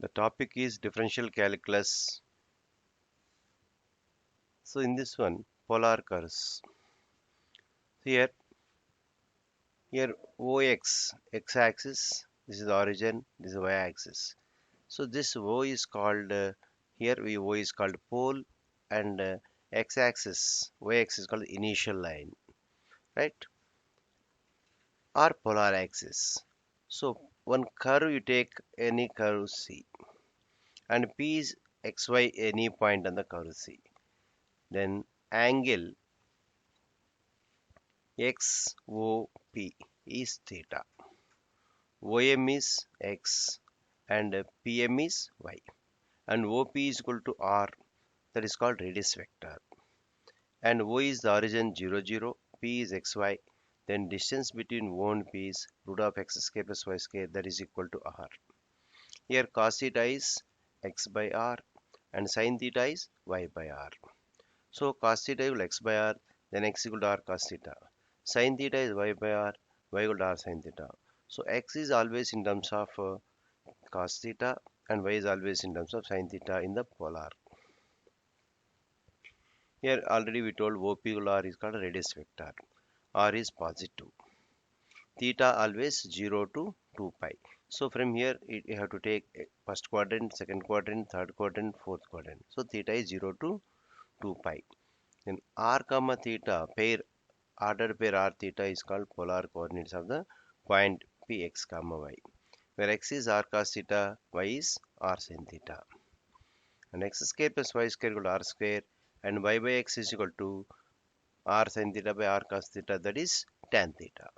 The topic is differential calculus. So in this one, polar curves. Here, here OX, x-axis, this is the origin, this is y-axis. So this O is called, here O is called pole, and x-axis, y-axis is called initial line, right? Or polar axis. So one curve, you take any curve C, and P is xy any point on the curve C. Then angle XOP is theta. OM is X and PM is Y. And OP is equal to R, that is called radius vector. And O is the origin 0, 0, P is XY. Then distance between O and P is root of x square plus y square, that is equal to R. Here cos theta is x by R and sin theta is y by R. So cos theta equal x by R, then x equal to R cos theta. Sin theta is y by R, y equal to R sin theta. So x is always in terms of cos theta and y is always in terms of sin theta in the polar. Here already we told OP equal R is called a radius vector. R is positive. Theta always 0 to 2 pi. So from here you have to take first quadrant, second quadrant, third quadrant, fourth quadrant. So theta is 0 to 2 pi. Then r comma theta pair, ordered pair r theta is called polar coordinates of the point px comma y, where x is r cos theta, y is r sin theta. And x square plus y square equal to r square, and y by x is equal to r sin theta by r cos theta, that is tan theta.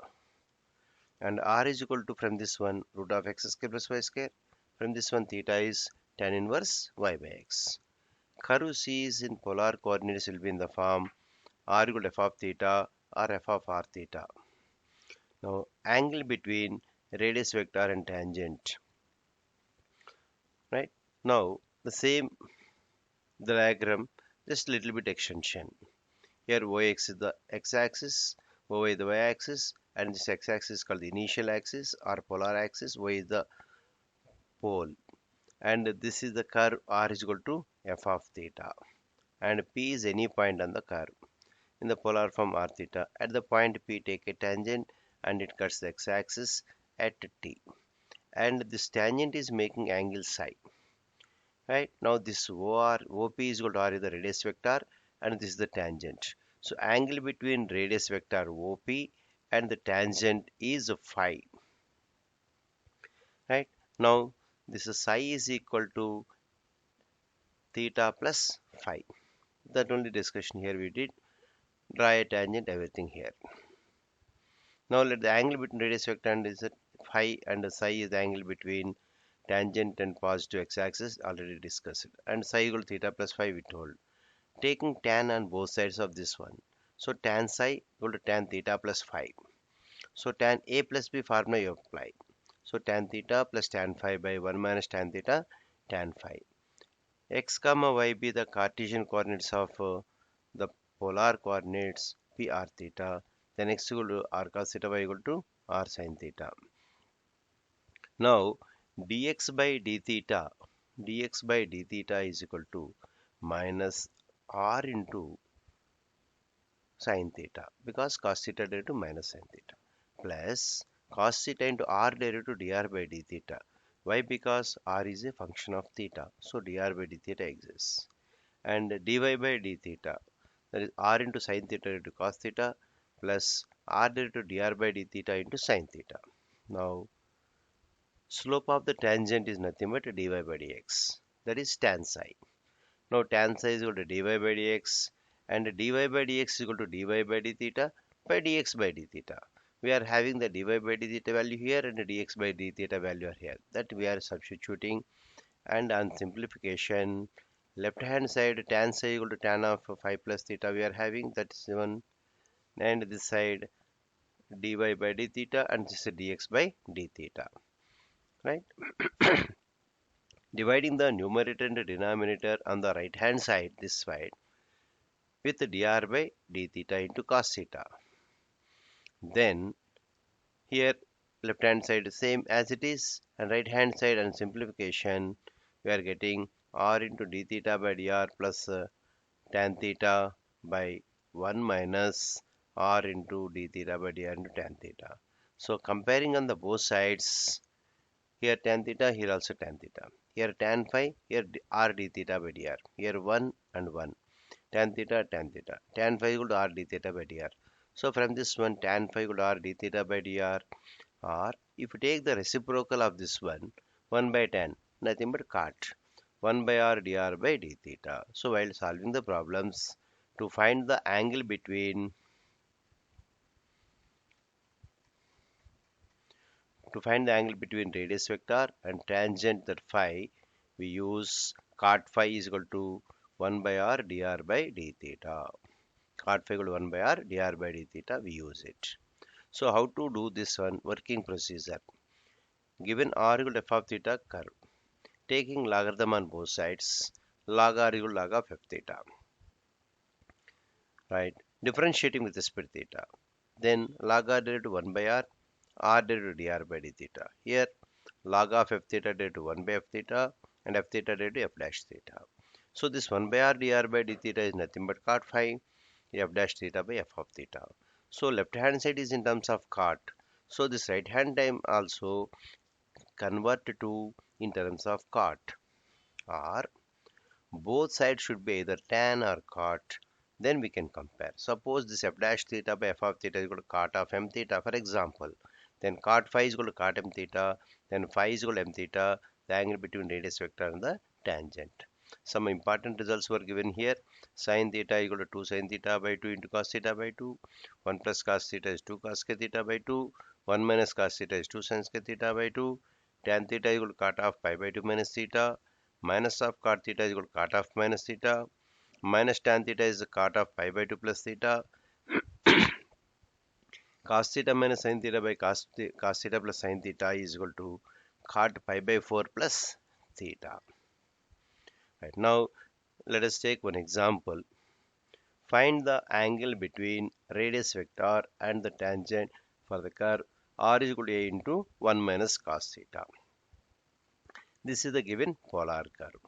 And r is equal to, from this one, root of x square plus y square. From this one, theta is tan inverse y by x. Curve C is in polar coordinates will be in the form r equal to f of theta or f of r theta. Now, angle between radius vector and tangent. Right? Now, the same diagram, just little bit extension. Here, Ox is the x-axis, Oy is the y-axis, and this x-axis is called the initial axis or polar axis, Y is the pole. And this is the curve r is equal to f of theta. And P is any point on the curve in the polar form r theta. At the point P, take a tangent and it cuts the x-axis at T. And this tangent is making angle psi. Right? Now this OP is equal to R is the radius vector and this is the tangent. So angle between radius vector OP and the tangent is phi. Right? Now this psi is equal to theta plus phi. That only discussion here we did. Draw a tangent, everything here. Now let the angle between radius vector and is phi, and the psi is the angle between tangent and positive x-axis, already discussed. And psi equal to theta plus phi we told. Taking tan on both sides of this one. So tan psi equal to tan theta plus phi. So tan A plus B formula you apply. So tan theta plus tan phi by 1 minus tan theta tan phi. X comma y be the Cartesian coordinates of the polar coordinates p r theta. Then x equal to r cos theta, y equal to r sin theta. Now dx by d theta is equal to minus r into sin theta, because cos theta derivative to minus sin theta, plus cos theta into r derivative to dr by d theta. Why? Because r is a function of theta, so dr by d theta exists. And dy by d theta, that is r into sin theta into cos theta, plus r derivative to dr by d theta into sin theta. Now slope of the tangent is nothing but dy by dx, that is tan psi. Now tan psi is equal to dy by dx, and dy by dx is equal to dy by d theta by dx by d theta. We are having the dy by d theta value here and the dx by d theta value are here. That we are substituting, and on simplification, left hand side tan psi equal to tan of phi plus theta we are having, that is 1, and this side dy by d theta and this is dx by d theta. Right? Dividing the numerator and denominator on the right hand side, this side, with dr by d theta into cos theta. Then here left hand side same as it is, and right hand side and simplification we are getting r into d theta by dr plus tan theta by 1 minus r into d theta by dr into tan theta. So comparing on the both sides, here tan theta, here also tan theta. Here tan phi, here r d theta by dr. Here 1 and 1. Tan theta, tan theta. Tan phi equal to r d theta by dr. So from this one, tan phi equal to r d theta by dr, or if you take the reciprocal of this one, 1 by tan, nothing but cot. 1 by r dr by d theta. So while solving the problems, to find the angle between radius vector and tangent, that phi, we use cot phi is equal to 1 by r dr by d theta. Cot phi equal to 1 by r dr by d theta, we use it. So how to do this one working procedure? Given r equal to f of theta curve, taking logarithm on both sides, log r equal to log of f theta, right? Differentiating with respect to theta. Then log r derivative to 1 by r derivative to dr by d theta. Here log of f theta derivative to 1 by f theta and f theta derivative to f dash theta. So this 1 by r dr by d theta is nothing but cot phi f dash theta by f of theta. So left hand side is in terms of cot. So this right hand time also convert to in terms of cot, or both sides should be either tan or cot. Then we can compare. Suppose this f dash theta by f of theta is equal to cot of m theta, for example. Then cot phi is equal to cot m theta. Then phi is equal to m theta, the angle between radius vector and the tangent. Some important results were given here. Sin theta equal to 2 sin theta by 2 into cos theta by 2. 1 plus cos theta is 2 cos k theta by 2. 1 minus cos theta is 2 sin k theta by 2. Tan theta equal to cot of pi by 2 minus theta. Minus of cot theta is equal to cot of minus theta. Minus tan theta is the cot of pi by 2 plus theta. Cos theta minus sin theta by cos theta plus sin theta is equal to cot pi by 4 plus theta. Right, now let us take one example. Find the angle between radius vector and the tangent for the curve r is equal to a into 1 minus cos theta. This is the given polar curve.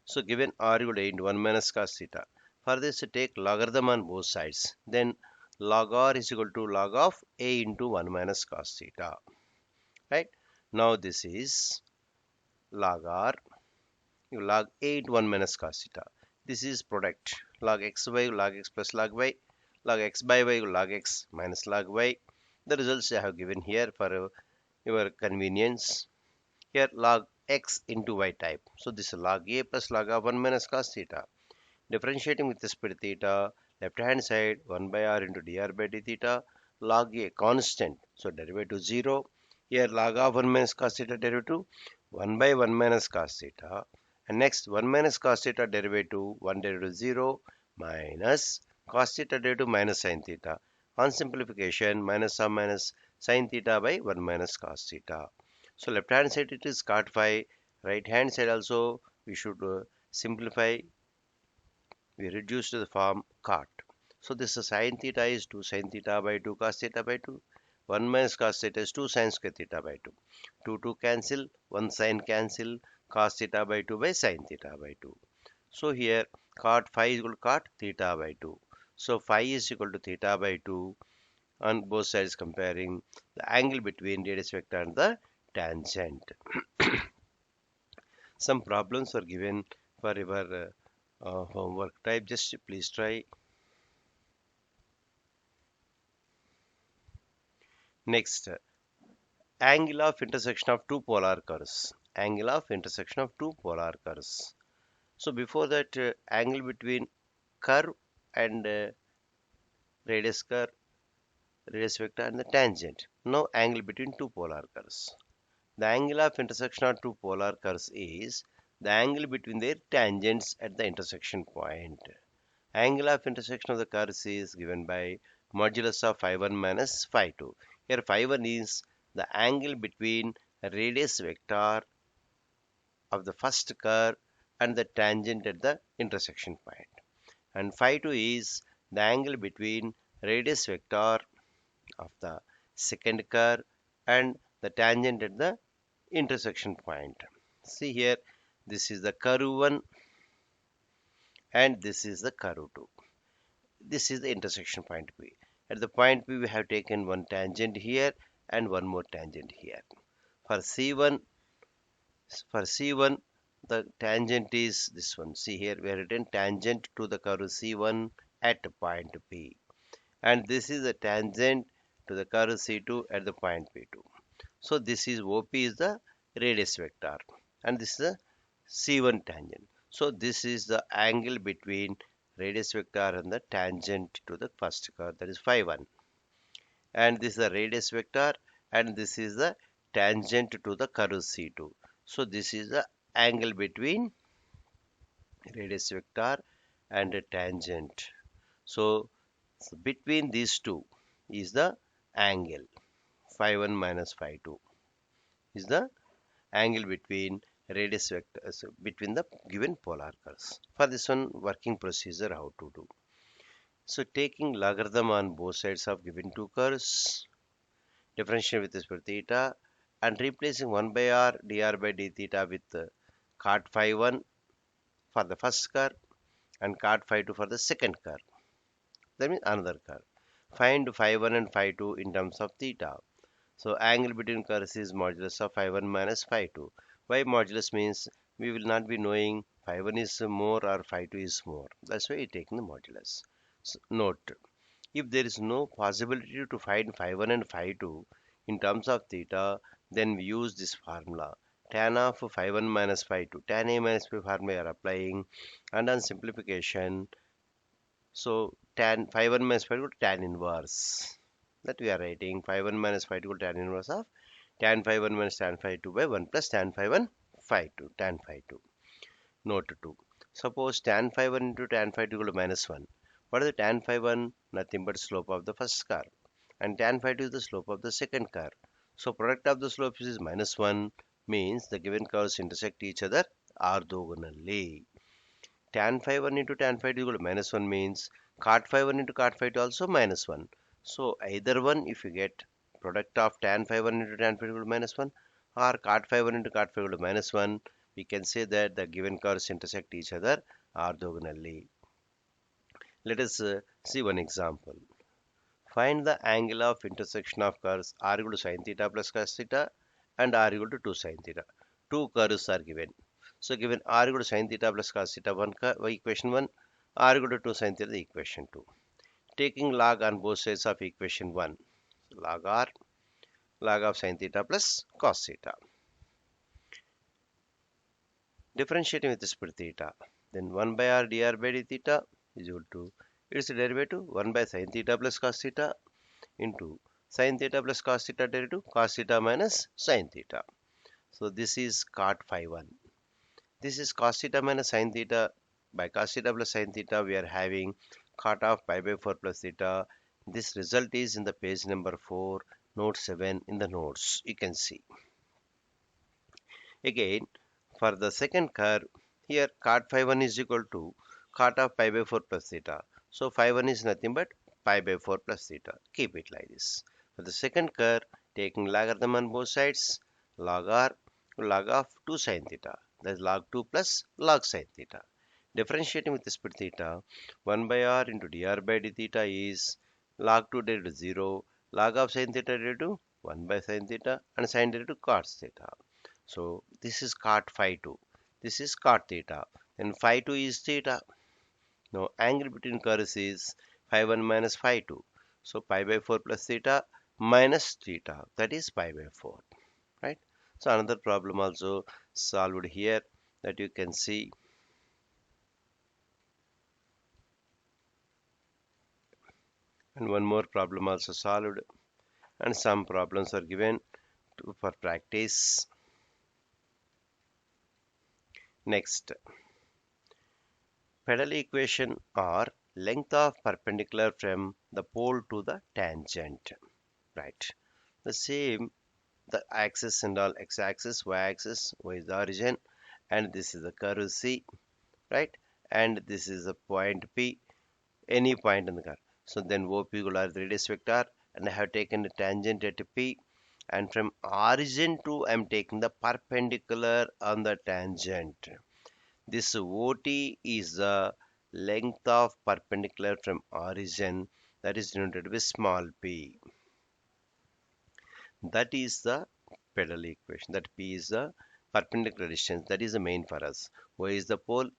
So given r equal to a into 1 minus cos theta. For this, take logarithm on both sides. Then log r is equal to log of a into 1 minus cos theta. Right? Now this is log r, log a into 1 minus cos theta. This is product. Log x by log x plus log y. Log x by y log x minus log y. The results I have given here for your convenience. Here log x into y type. So this is log a plus log of 1 minus cos theta. Differentiating with respect to theta, left hand side 1 by r into dr by d theta, log a constant, so derivative 0. Here log of 1 minus cos theta derivative 1 by 1 minus cos theta, and next 1 minus cos theta derivative 1 derivative 0 minus cos theta derivative minus sin theta. On simplification, minus of minus sin theta by 1 minus cos theta. So left hand side it is cot phi, right hand side also we should simplify. We reduce to the form cot. So this is sin theta is 2 sin theta by 2 cos theta by 2. 1 minus cos theta is 2 sin square theta by 2. 2 2 cancel, 1 sin cancel, cos theta by 2 by sin theta by 2. So here cot phi is equal to cot theta by 2. So phi is equal to theta by 2 on both sides, comparing the angle between radius vector and the tangent. Some problems were given for your homework type. Just please try. Next, angle of intersection of two polar curves. Angle of intersection of two polar curves. So before that, angle between curve and radius curve, radius vector and the tangent. Now angle between two polar curves. The angle of intersection of two polar curves is the angle between their tangents at the intersection point. Angle of intersection of the curves is given by modulus of phi 1 minus phi 2. Here phi 1 is the angle between radius vector of the first curve and the tangent at the intersection point. And phi 2 is the angle between radius vector of the second curve and the tangent at the intersection point. See here, this is the curve 1 and this is the curve 2. This is the intersection point P. At the point P, we have taken one tangent here and one more tangent here. For C1, for C1, the tangent is this one. See here, we have written tangent to the curve C1 at point P. And this is the tangent to the curve C2 at the point P2. So this is OP is the radius vector and this is the C1 tangent. So this is the angle between radius vector and the tangent to the first curve, that is phi 1. And this is the radius vector and this is the tangent to the curve C2. So this is the angle between radius vector and a tangent. So between these two is the angle phi 1 minus phi 2 is the angle between radius vector between the given polar curves. For this one, working procedure how to do. So taking logarithm on both sides of given two curves, differentiate with respect to theta, and replacing 1 by r dr by d theta with cot phi 1 for the first curve and cot phi 2 for the second curve. That means another curve. Find phi 1 and phi 2 in terms of theta. So angle between curves is modulus of phi 1 minus phi 2. Why modulus means we will not be knowing phi 1 is more or phi 2 is more. That's why we taking the modulus. So note, if there is no possibility to find phi 1 and phi 2 in terms of theta, then we use this formula. Tan of phi 1 minus phi 2. Tan A minus B formula we are applying, and on simplification, so tan phi 1 minus phi 2 tan inverse. That we are writing phi 1 minus phi 2 tan inverse of tan phi 1 minus tan phi 2 by 1 plus tan phi 1 phi 2 tan phi 2. Note 2. Suppose tan phi 1 into tan phi 2 equal to minus 1. What is the tan phi 1? Nothing but slope of the first curve. And tan phi 2 is the slope of the second curve. So product of the slopes is minus 1, means the given curves intersect each other orthogonally. Tan phi 1 into tan phi 2 equal to minus 1 means cot phi 1 into cot phi 2 also minus 1. So either one, if you get product of tan phi 1 into tan phi 2 equal to minus 1 or cot phi 1 into cot phi equal to minus 1, we can say that the given curves intersect each other orthogonally. Let us see one example. Find the angle of intersection of curves r equal to sin theta plus cos theta and r equal to 2 sin theta. Two curves are given. So given r equal to sin theta plus cos theta, equation 1, r equal to 2 sin theta, equation 2. Taking log on both sides of equation 1, log r, log of sin theta plus cos theta. Differentiating with respect to theta, then 1 by r dr by d theta is equal to its derivative 1 by sin theta plus cos theta into sin theta plus cos theta derivative cos theta minus sin theta. So this is cot phi 1. This is cos theta minus sin theta. By cos theta plus sin theta, we are having cot of pi by 4 plus theta. This result is in the page number 4, note 7 in the notes. You can see. Again, for the second curve, here cot phi 1 is equal to cot of pi by 4 plus theta. So phi 1 is nothing but pi by 4 plus theta. Keep it like this. For the second curve, taking logarithm on both sides, log r, log of 2 sin theta. That is log 2 plus log sin theta. Differentiating with respect to theta, 1 by r into dr by d theta is log 2 derivative 0, log of sin theta derivative 1 by sin theta, and sin derivative cos theta. So this is cot phi 2. This is cot theta. Then phi 2 is theta. Now angle between curves is phi 1 minus phi 2. So pi by 4 plus theta minus theta. That is pi by 4. Right? So another problem also solved here that you can see. And one more problem also solved. And some problems are given for practice. Next, pedal equation or length of perpendicular from the pole to the tangent. Right. The same, the axis and all, x-axis, y-axis, y is the origin, and this is the curve C, right? And this is the point P, any point in the curve. So then OP will have the radius vector, and I have taken the tangent at P, and from origin to I'm taking the perpendicular on the tangent. This OT is the length of perpendicular from origin, that is denoted with small p. That is the pedal equation. That p is the perpendicular distance. That is the main for us. Y is the pole.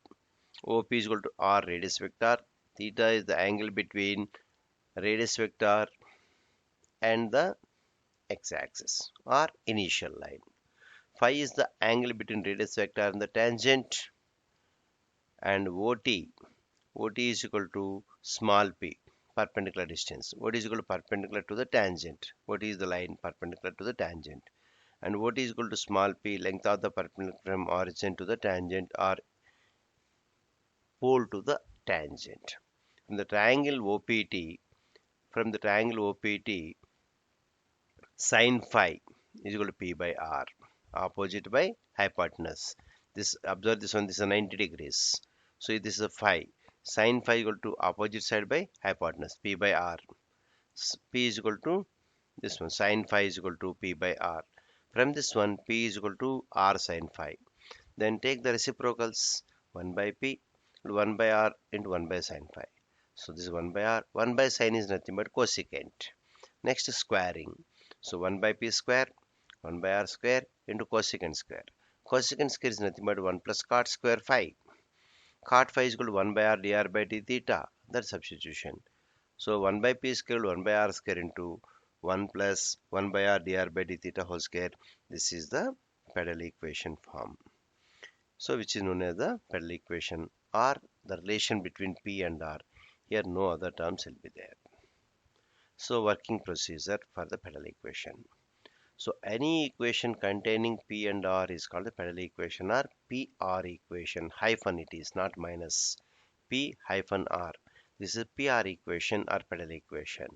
OP is equal to r radius vector. Theta is the angle between radius vector and the x-axis or initial line. Phi is the angle between radius vector and the tangent, and OT is equal to small p, perpendicular distance. OT is equal to perpendicular to the tangent. OT is the line perpendicular to the tangent. And OT is equal to small p, length of the perpendicular from origin to the tangent or pole to the tangent. From the triangle OPT, sine phi is equal to p by r, opposite by hypotenuse. This observe this one. This is a 90 degrees. So this is a phi. Sine phi equal to opposite side by hypotenuse, p by r. P is equal to this one. Sine phi is equal to p by r. From this one, p is equal to r sine phi. Then take the reciprocals. 1 by p, 1 by r into 1 by sine phi. So this is 1 by r. 1 by sine is nothing but cosecant. Next is squaring. So 1 by p square, 1 by r square into cosecant square. Cosecant square is nothing but 1 plus cot square phi. Cot phi is equal to 1 by r dr by d theta. That's substitution. So 1 by p square 1 by r square into 1 plus 1 by r dr by d theta whole square. This is the pedal equation form. So which is known as the pedal equation or the relation between p and r. Here no other terms will be there. So working procedure for the pedal equation. So any equation containing p and r is called the pedal equation or PR equation. Hyphen it is, not minus. P hyphen r. This is PR equation or pedal equation.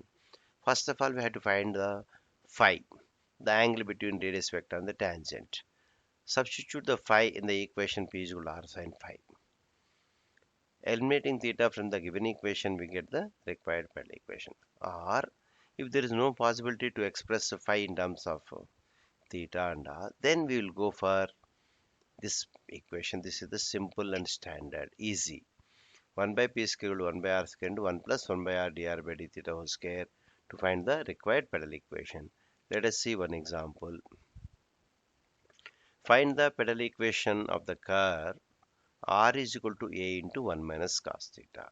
First of all, we have to find the phi, the angle between radius vector and the tangent. Substitute the phi in the equation p is equal to r sin phi. Eliminating theta from the given equation, we get the required pedal equation. Or if there is no possibility to express phi in terms of theta and r, then we will go for this equation. This is the simple and standard, easy. 1 by p square equal to 1 by r square into 1 plus 1 by r dr by d theta whole square to find the required pedal equation. Let us see one example. Find the pedal equation of the curve r is equal to a into 1 minus cos theta.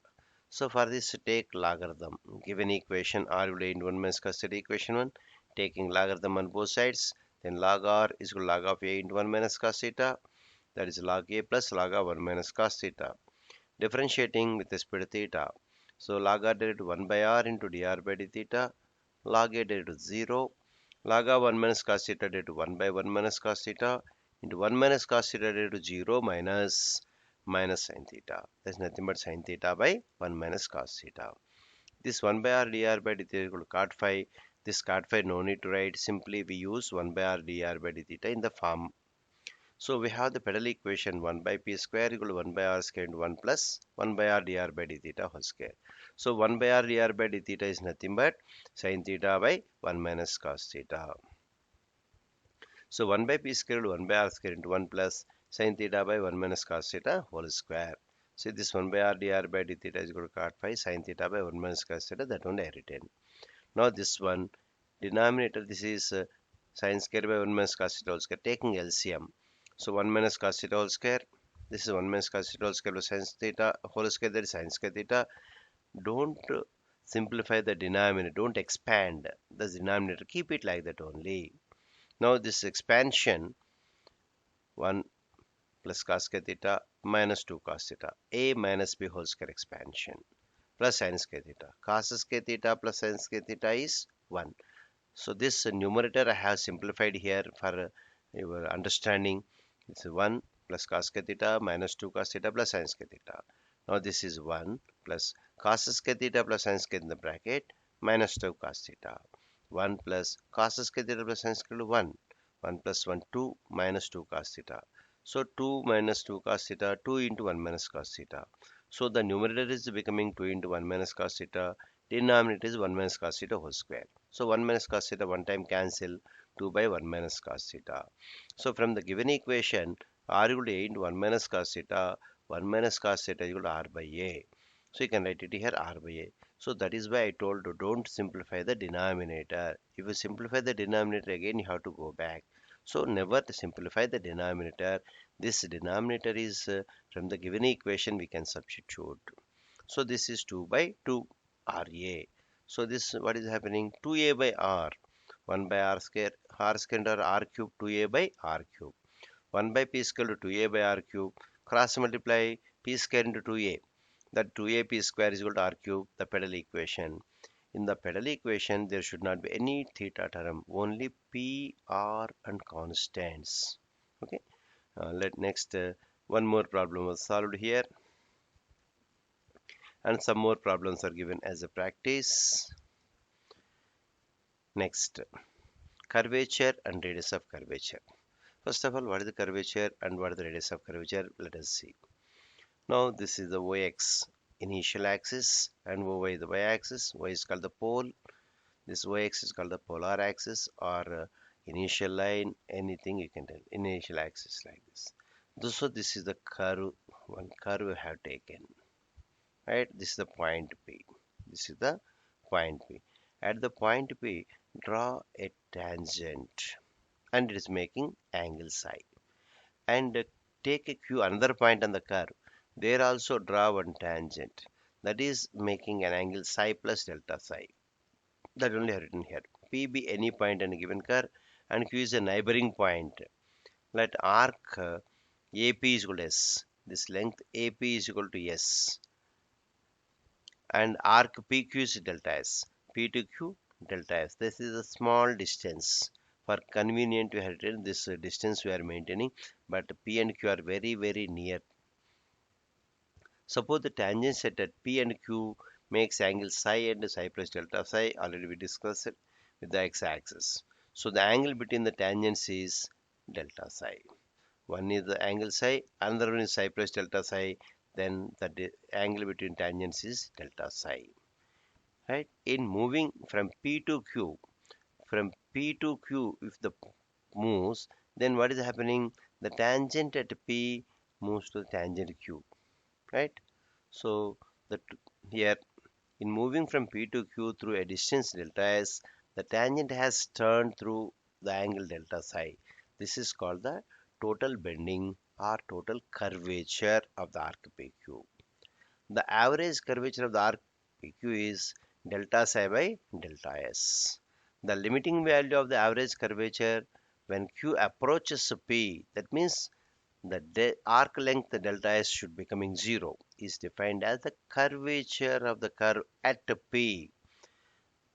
So for this, take logarithm. Given equation r will a into 1 minus cos theta, equation 1. Taking logarithm on both sides, then log r is equal to log of a into 1 minus cos theta. That is log a plus log of 1 minus cos theta. Differentiating with respect to theta. So log r derivative 1 by r into dr by d theta. Log a derivative 0. Log of 1 minus cos theta derivative 1 by 1 minus cos theta into 1 minus cos theta derivative 0 minus sin theta. That's nothing but sin theta by 1 minus cos theta. This 1 by r dr by d theta is equal to cot phi. This cot phi no need to write. Simply we use 1 by r dr by d theta in the form. So we have the pedal equation 1 by p square equal to 1 by r square into 1 plus 1 by r dr by d theta whole square. So 1 by r dr by d theta is nothing but sin theta by 1 minus cos theta. So 1 by p square equal to 1 by r square into 1 plus sin theta by 1 minus cos theta whole square. So this 1 by r dr by d theta is equal to cot phi sin theta by 1 minus cos theta, that only I written. Now this one, denominator, this is sin square by 1 minus cos theta whole square, taking LCM. So 1 minus cos theta whole square, this is 1 minus cos theta whole square plus sin theta whole square, that is sin square theta. Don't simplify the denominator, don't expand the denominator, keep it like that only. Now this expansion, 1 plus cos square theta minus 2 cos theta, a minus b whole square expansion, plus sin square theta. Cos square theta plus sin square theta is 1. So this numerator I have simplified here for your understanding. It's 1 plus cos square theta minus 2 cos theta plus sin square theta. Now this is 1 plus cos square theta plus sin square in the bracket minus 2 cos theta. 1 plus cos square theta plus sin square 1. 1 plus 1, 2 minus 2 cos theta. So 2 minus 2 cos theta, 2 into 1 minus cos theta. So the numerator is becoming 2 into 1 minus cos theta. Denominator is 1 minus cos theta whole square. So 1 minus cos theta one time cancel. 2 by 1 minus cos theta. So from the given equation, r equal to a into 1 minus cos theta, 1 minus cos theta is equal to r by a. So you can write it here r by a. So that is why I told you don't simplify the denominator. If you simplify the denominator again, you have to go back. So never to simplify the denominator. This denominator is from the given equation we can substitute. So this is 2 by 2 ra. So this what is happening? 2a by r. 1 by r square into r cube 2a by r cube. 1 by p square to 2a by r cube. Cross multiply p square into 2a. That 2a p square is equal to r cube, the pedal equation. In the pedal equation, there should not be any theta term, only p, r, and constants. Okay. Let next one more problem was solved here, and some more problems are given as a practice. Next, curvature and radius of curvature. First of all, what is the curvature and what is the radius of curvature? Let us see. Now, this is the y-x initial axis and y is the y-axis. Y is called the pole. This y-axis is called the polar axis or initial line. Anything you can tell. Initial axis like this. So this is the curve. One curve we have taken. Right. This is the point P. This is the point P. At the point P, draw a tangent, and it is making angle psi. And take a q another point on the curve. There also draw one tangent, that is making an angle psi plus delta psi. That only I have written here. P be any point on a given curve, and q is a neighboring point. Let arc AP is equal to S. This length AP is equal to S, and arc PQ is delta S. P to Q delta S. This is a small distance. For convenient, we have written this distance we are maintaining, but P and Q are very near. Suppose the tangent set at P and Q makes angle psi and psi plus delta psi. Already we discussed it with the x-axis. So the angle between the tangents is delta psi. One is the angle psi, another one is psi plus delta psi. Then the angle between tangents is delta psi. Right? In moving from P to Q, if the moves, then what is happening? The tangent at P moves to the tangent Q. Right? So that here in moving from P to Q through a distance delta S, the tangent has turned through the angle delta psi. This is called the total bending or total curvature of the arc PQ. The average curvature of the arc PQ is delta psi by delta S. The limiting value of the average curvature when Q approaches P, that means the arc length delta S should be becoming 0, is defined as the curvature of the curve at P.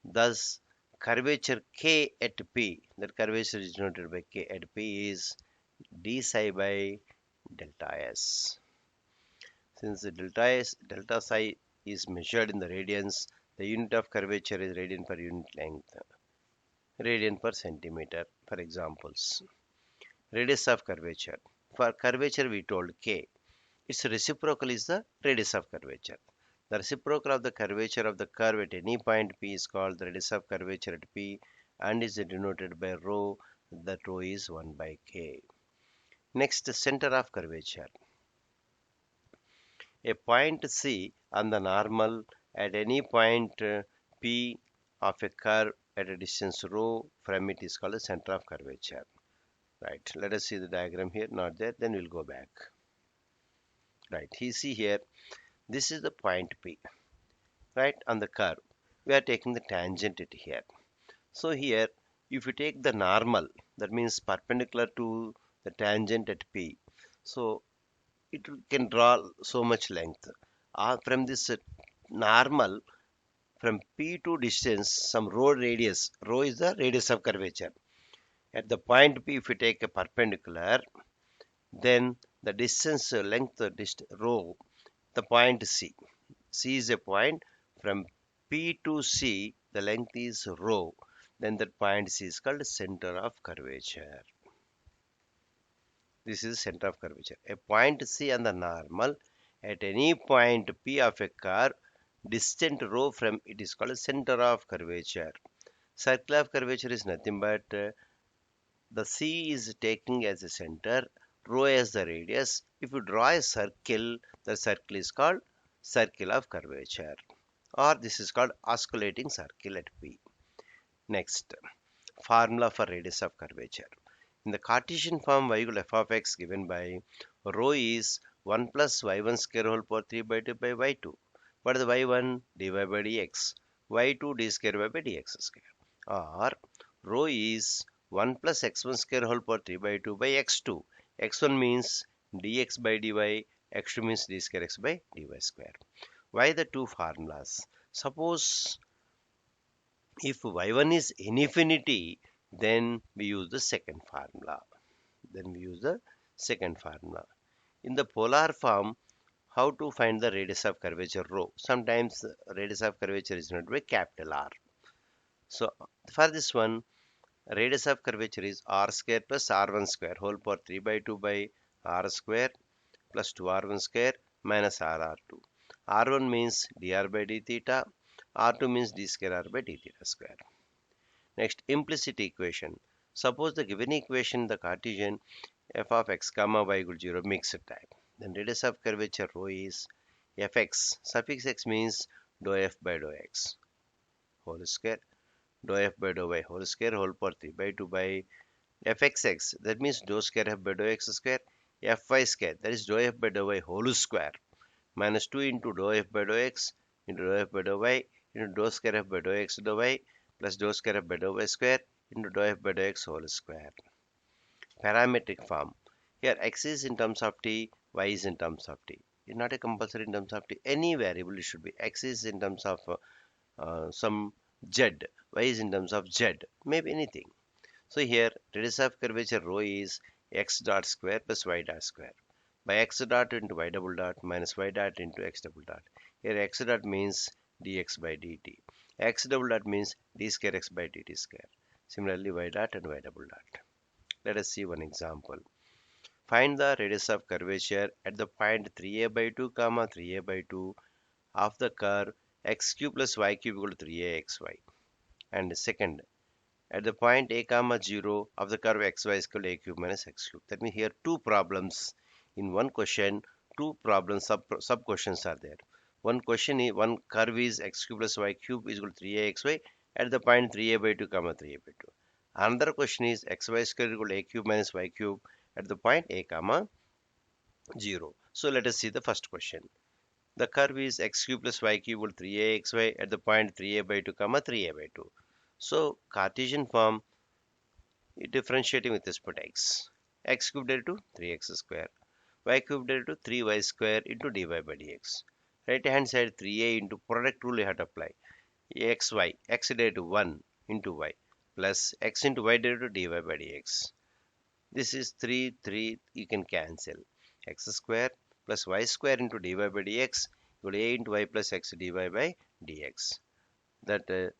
Thus, curvature K at P, that curvature is denoted by K at P, is d psi by delta S. Since the delta psi is measured in the radians, the unit of curvature is radian per unit length, radian per centimeter. For examples, radius of curvature. For curvature, we told K. Its reciprocal is the radius of curvature. The reciprocal of the curvature of the curve at any point P is called the radius of curvature at P and is denoted by rho. That rho is 1 by K. Next, center of curvature. A point C on the normal at any point P of a curve at a distance rho from it is called the center of curvature. Right. Let us see the diagram here. Not there. Then we'll go back. Right. You see here. This is the point P. Right, on the curve. We are taking the tangent at here. So here, if you take the normal, that means perpendicular to the tangent at P. So it can draw so much length. From this normal, from P to distance, some rho radius. Rho is the radius of curvature. At the point P, if you take a perpendicular, then the distance length rho, the point C. C is a point from P to C, the length is rho. Then that point C is called center of curvature. This is center of curvature. A point C on the normal at any point P of a curve distant rho from it is called center of curvature. Circle of curvature is nothing but The C is taking as a center, rho as the radius. If you draw a circle, the circle is called circle of curvature, or this is called osculating circle at P. Next, formula for radius of curvature. In the Cartesian form, y equal f of x given by rho is 1 plus y1 square whole power 3 by 2 by y2. What is the y1? dy by dx. y2 d square by dx square. Or rho is 1 plus x1 square whole power 3 by 2 by x2. x1 means dx by dy, x2 means d square x by dy square. Why the two formulas? Suppose if y1 is infinity, then we use the second formula. In the polar form, how to find the radius of curvature rho? Sometimes radius of curvature is not by capital R. So for this one, radius of curvature is r square plus r1 square whole power 3 by 2 by r square plus 2r1 square minus rr2. r1 means dr by d theta, r2 means d square r by d theta square. Next, implicit equation. Suppose the given equation, the Cartesian f of x comma y equal 0 mixed type. Then radius of curvature rho is fx. Suffix x means dou f by dou x whole square, dou f by dou y whole square whole power 3 by 2 by fxx. That means dou square f by dou x square, fy square. That is dou f by dou y whole square minus 2 into dou f by dou x into dou f by dou y into dou square f by dou x dou y plus dou square f by dou y square into dou f by dou x whole square. Parametric form. Here x is in terms of t, y is in terms of t. It's not a compulsory in terms of t. Any variable it should be. X is in terms of some z, y is in terms of z, maybe anything. So here radius of curvature rho is x dot square plus y dot square by x dot into y double dot minus y dot into x double dot. Here x dot means dx by dt. X double dot means d square x by dt square. Similarly y dot and y double dot. Let us see one example. Find the radius of curvature at the point 3a by 2 comma 3a by 2 of the curve x cube plus y cube equal to 3a xy. And second, at the point a comma 0 of the curve xy is equal to a cube minus x cube. That means here two problems in one question, two problems, sub questions are there. One question is, one curve is x cube plus y cube is equal to 3a xy at the point 3a by 2 comma 3a by 2. Another question is xy square equal to a cube minus y cube at the point a comma 0. So let us see the first question. The curve is x cube plus y cube equal to 3a xy at the point 3a by 2 comma 3a by 2. So Cartesian form, differentiating with respect to x cube derivative to 3x square, y cube derivative to 3y square into dy by dx. Right hand side 3a into product rule you have to apply. Xy, x derivative 1 into y plus x into y derivative dy by dx. This is 3, 3, you can cancel. X square plus y square into dy by dx equal to a into y plus x dy by dx. That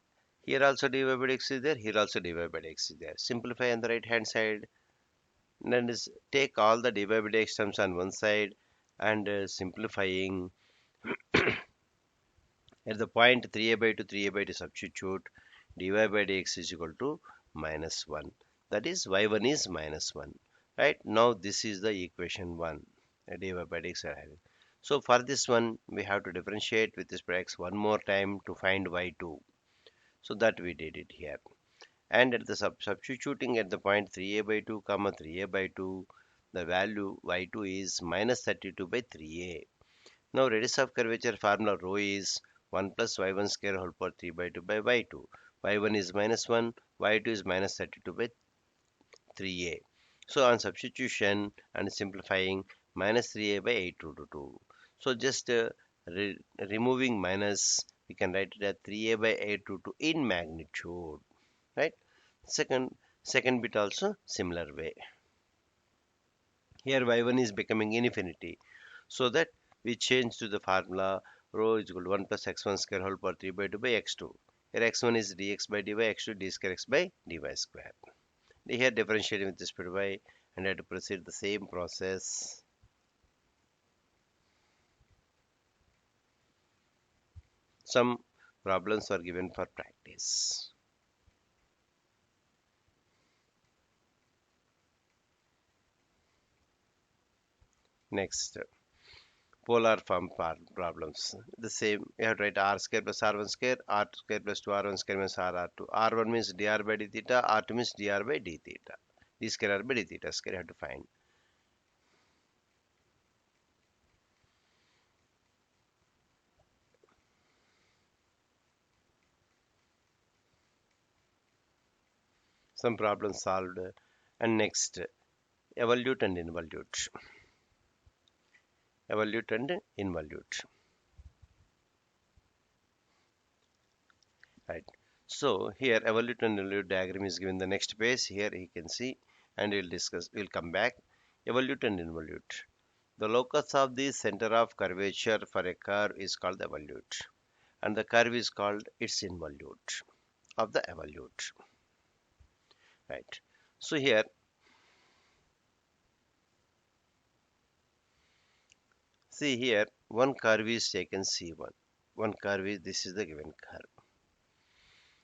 here also dy by dx is there, here also dy by dx is there. Simplify on the right hand side. Then is take all the dy by dx terms on one side and simplifying at the point 3a by 2, 3a by 2 substitute dy by dx is equal to minus 1. That is y1 is minus 1. Right now this is the equation 1. Dy by dx are having. So for this one we have to differentiate with this x one more time to find y2. So that we did it here. And at the substituting at the point 3a by 2 comma 3a by 2, the value y2 is minus 32 by 3a. Now radius of curvature formula rho is 1 plus y1 square whole power 3 by 2 by y2. y1 is minus 1, y2 is minus 32 by 3a. So on substitution and simplifying, minus 3a by 8 root 2. So just removing minus, we can write it as 3a by 8 root 2 in magnitude. Right? Second bit also similar way. Here y1 is becoming infinity. So that we change to the formula rho is equal to 1 plus x1 square whole power 3 by 2 by x2. Here x1 is dx by dy, x2 d square x by dy square. Here differentiating with respect to y and I have to proceed the same process. Some problems are given for practice. Next, polar form problems. The same, you have to write r square plus r1 square, r square plus 2r1 square minus r2. r1 means dr by d theta, r2 means dr by d theta. D square r by d theta square you have to find. Some problems solved. And next, evolute and involute. Evolute and involute. Right. So here evolute and involute diagram is given the next page. Here you can see, and we'll discuss. We'll come back. Evolute and involute. The locus of the center of curvature for a curve is called the evolute, and the curve is called its involute of the evolute. Right. So here, see here, one curve is taken C1. One curve is, this is the given curve.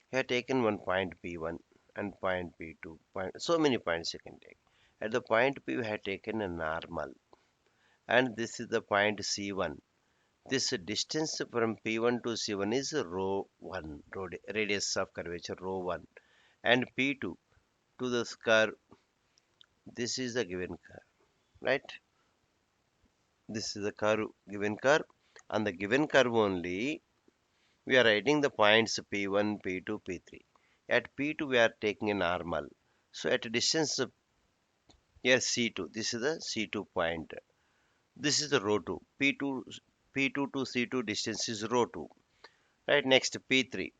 Here taken one point P1 and point P2. So many points you can take. At the point P, we have taken a normal, and this is the point C1. This distance from P1 to C1 is rho 1, radius of curvature rho 1, and P2 to this curve, this is the given curve, right? This is the curve, given curve. On the given curve only, we are writing the points P1, P2, P3. At P2, we are taking a normal. So at a distance here C2, this is the C2 point. This is the rho 2. P2 to C2 distance is rho 2. Right, next P3.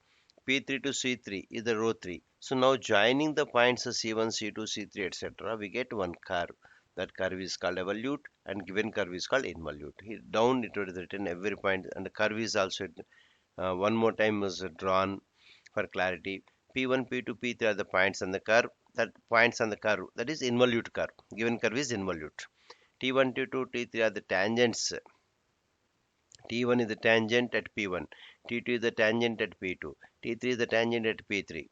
P3 to C3 is the rho 3. So now joining the points C1, C2, C3, etc., we get one curve. That curve is called evolute, and given curve is called involute. Here down it was written every point, and the curve is also one more time was drawn for clarity. P1, P2, P3 are the points on the curve. That points on the curve, that is involute curve. Given curve is involute. T1, T2, T3 are the tangents. T1 is the tangent at P1. T2 is the tangent at P2. T3 is the tangent at P3.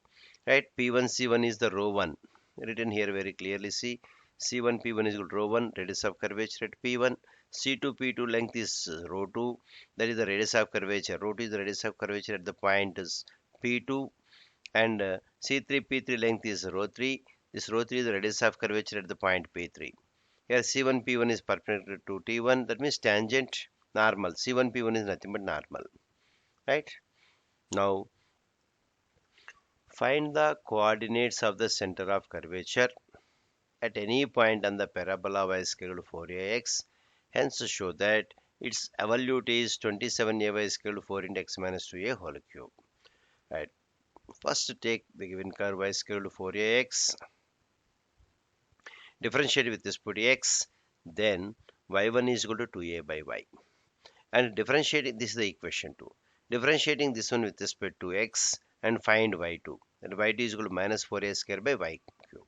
Right? P1, C1 is the rho 1. Written here very clearly. See, C1, P1 is equal to rho 1, radius of curvature at P1. C2, P2 length is rho 2. That is the radius of curvature. Rho 2 is the radius of curvature at the point is P2. And C3, P3 length is rho 3. This rho 3 is the radius of curvature at the point P3. Here C1 P1 is perpendicular to T1, that means tangent normal. C1 P1 is nothing but normal, right? Now find the coordinates of the center of curvature at any point on the parabola y is equal to 4ax. Hence show that its evolute is 27a y is equal to 4 into x minus 2a whole cube. Right. First take the given curve y is equal to 4ax. Differentiate with respect to x, then y1 is equal to 2a by y. And differentiating, this is the equation 2. Differentiating this one with respect to x and find y2. Then y2 is equal to minus 4a square by y cube.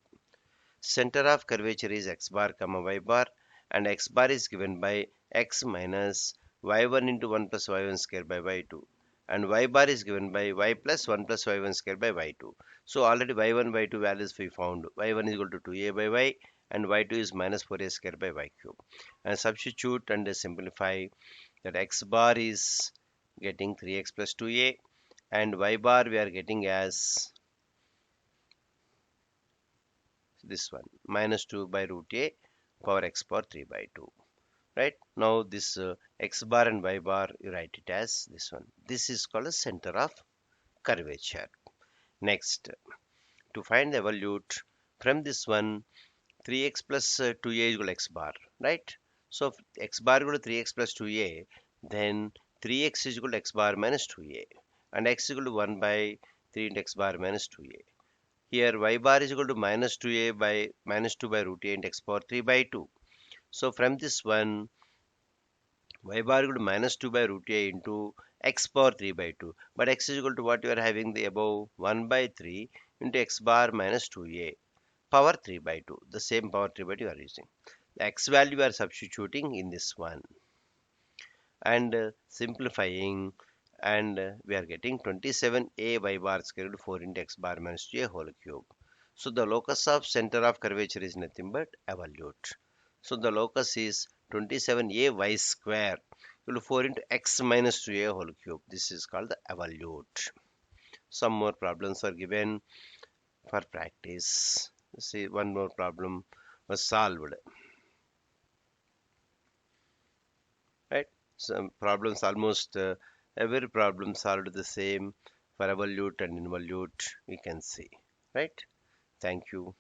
Center of curvature is x bar comma y bar, and x bar is given by x minus y1 into 1 plus y1 square by y2. And y bar is given by y plus 1 plus y1 square by y2. So already y1, y2 values we found. y1 is equal to 2a by y, and y2 is minus 4a square by y cube. And substitute and simplify, that x bar is getting 3x plus 2a, and y bar we are getting as this one, minus 2 by root a power x power 3 by 2. Right, now this x bar and y bar, you write it as this one. This is called a center of curvature. Next, to find the evolute from this one, 3x plus 2a is equal to x bar, right? So if x bar is equal to 3x plus 2a, then 3x is equal to x bar minus 2a, and x is equal to 1 by 3 into x bar minus 2a. Here y bar is equal to minus 2a by minus 2 by root a into x power 3 by 2. So from this one, y bar is equal to minus 2 by root a into x power 3 by 2. But x is equal to what you are having the above, 1 by 3 into x bar minus 2a power 3 by 2. The same power 3 by 2 you are using. The x value we are substituting in this one, and simplifying, and we are getting 27a y bar square root 4 into x bar minus 2a whole cube. So the locus of center of curvature is nothing but evolute. So the locus is 27a y square equal to 4 into x minus 2a whole cube. This is called the evolute. Some more problems are given for practice. See, one more problem was solved. Right? Some problems almost every problem solved the same for evolute and involute. We can see. Right? Thank you.